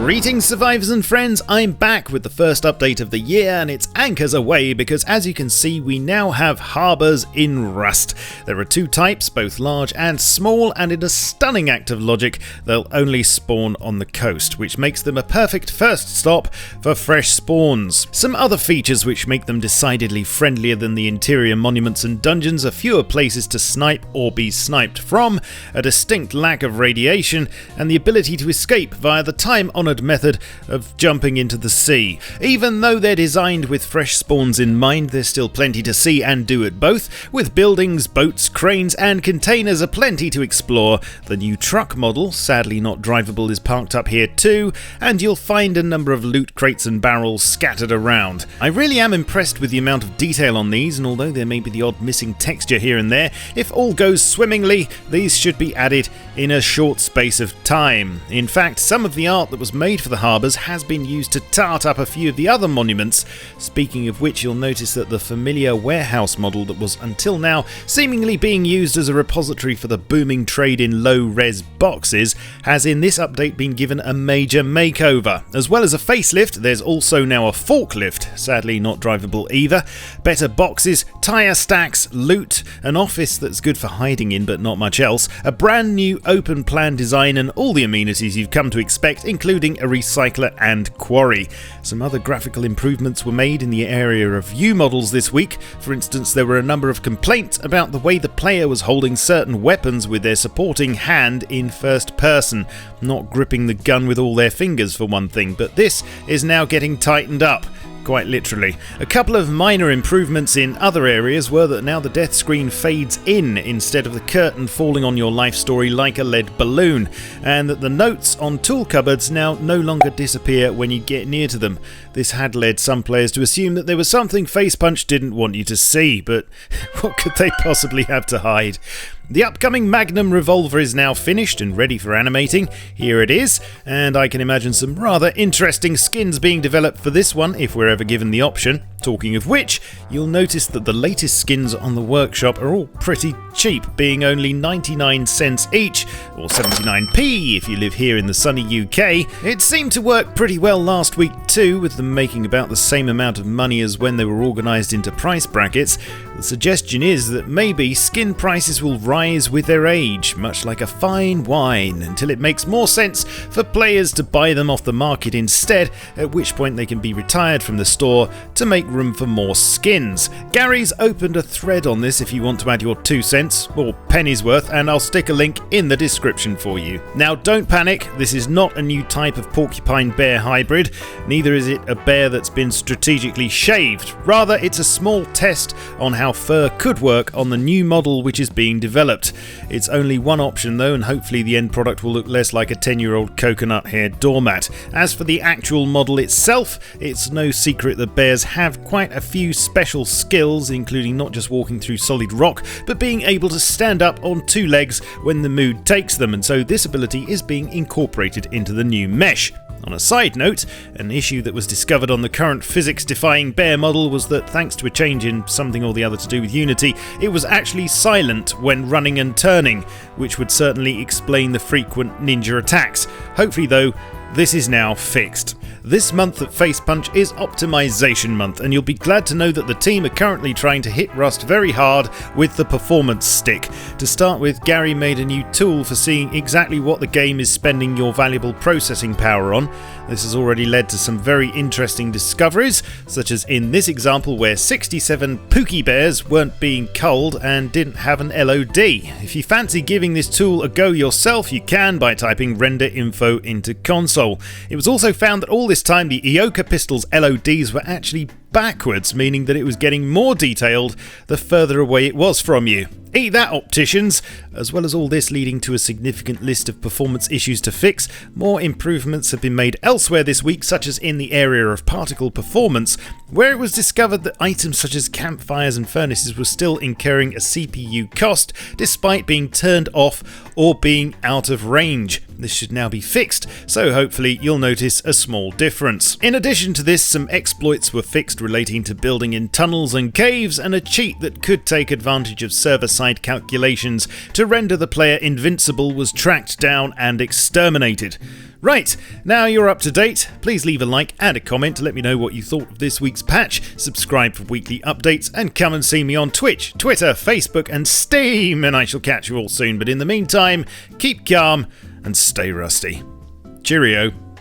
Greetings survivors and friends, I'm back with the first update of the year and it's anchors away because as you can see we now have Harbours in Rust. There are two types, both large and small, and in a stunning act of logic they'll only spawn on the coast, which makes them a perfect first stop for fresh spawns. Some other features which make them decidedly friendlier than the interior monuments and dungeons are fewer places to snipe or be sniped from, a distinct lack of radiation, and the ability to escape via the time-honoured method of jumping into the sea. Even though they're designed with fresh spawns in mind, there's still plenty to see and do at both, with buildings, boats, cranes and containers aplenty to explore. The new truck model, sadly not drivable, is parked up here too, and you'll find a number of loot crates and barrels scattered around. I really am impressed with the amount of detail on these, and although there may be the odd missing texture here and there, if all goes swimmingly, these should be added in a short space of time. In fact, some of the art that was made for the Harbours has been used to tart up a few of the other monuments, speaking of which you'll notice that the familiar warehouse model that was until now seemingly being used as a repository for the booming trade in low-res boxes has in this update been given a major makeover. As well as a facelift, there's also now a forklift, sadly not drivable either, better boxes, tyre stacks, loot, an office that's good for hiding in but not much else, a brand new open plan design and all the amenities you've come to expect, including a recycler and quarry. Some other graphical improvements were made in the area of view models this week. For instance, there were a number of complaints about the way the player was holding certain weapons with their supporting hand in first person, not gripping the gun with all their fingers for one thing, but this is now getting tightened up. Quite literally. A couple of minor improvements in other areas were that now the death screen fades in instead of the curtain falling on your life story like a lead balloon, and that the notes on tool cupboards now no longer disappear when you get near to them. This had led some players to assume that there was something Facepunch didn't want you to see, but what could they possibly have to hide? The upcoming Magnum revolver is now finished and ready for animating. Here it is, and I can imagine some rather interesting skins being developed for this one if we're ever given the option. Talking of which, you'll notice that the latest skins on the workshop are all pretty cheap, being only 99 cents each, or 79p if you live here in the sunny UK. It seemed to work pretty well last week too, with them making about the same amount of money as when they were organised into price brackets. The suggestion is that maybe skin prices will rise with their age, much like a fine wine, until it makes more sense for players to buy them off the market instead, at which point they can be retired from the store to make room for more skins. Garry's opened a thread on this if you want to add your 2 cents, or pennies worth, and I'll stick a link in the description for you. Now don't panic, this is not a new type of porcupine bear hybrid, neither is it a bear that's been strategically shaved. Rather, it's a small test on how fur could work on the new model which is being developed. It's only one option though, and hopefully the end product will look less like a 10-year-old coconut haired doormat. As for the actual model itself, it's no secret that bears have quite a few special skills, including not just walking through solid rock, but being able to stand up on 2 legs when the mood takes them, and so this ability is being incorporated into the new mesh. On a side note, an issue that was discovered on the current physics-defying bear model was that thanks to a change in something or the other to do with Unity, it was actually silent when running and turning, which would certainly explain the frequent ninja attacks. Hopefully though, this is now fixed. This month at Facepunch is Optimisation Month, and you'll be glad to know that the team are currently trying to hit Rust very hard with the performance stick. To start with, Garry made a new tool for seeing exactly what the game is spending your valuable processing power on. This has already led to some very interesting discoveries, such as in this example where 67 Pookie Bears weren't being culled and didn't have an LOD. If you fancy giving this tool a go yourself, you can by typing render info into console. It was also found that all this time the Ioka pistol's LODs were actually backwards, meaning that it was getting more detailed the further away it was from you. Eat that, opticians! As well as all this leading to a significant list of performance issues to fix, more improvements have been made elsewhere this week, such as in the area of particle performance, where it was discovered that items such as campfires and furnaces were still incurring a CPU cost despite being turned off or being out of range. This should now be fixed, so hopefully you'll notice a small difference. In addition to this, some exploits were fixed relating to building in tunnels and caves, and a cheat that could take advantage of server-side calculations to render the player invincible was tracked down and exterminated. Right, now you're up to date. Please leave a like and a comment to let me know what you thought of this week's patch, subscribe for weekly updates, and come and see me on Twitch, Twitter, Facebook and Steam, and I shall catch you all soon. But in the meantime, keep calm and stay rusty. Cheerio.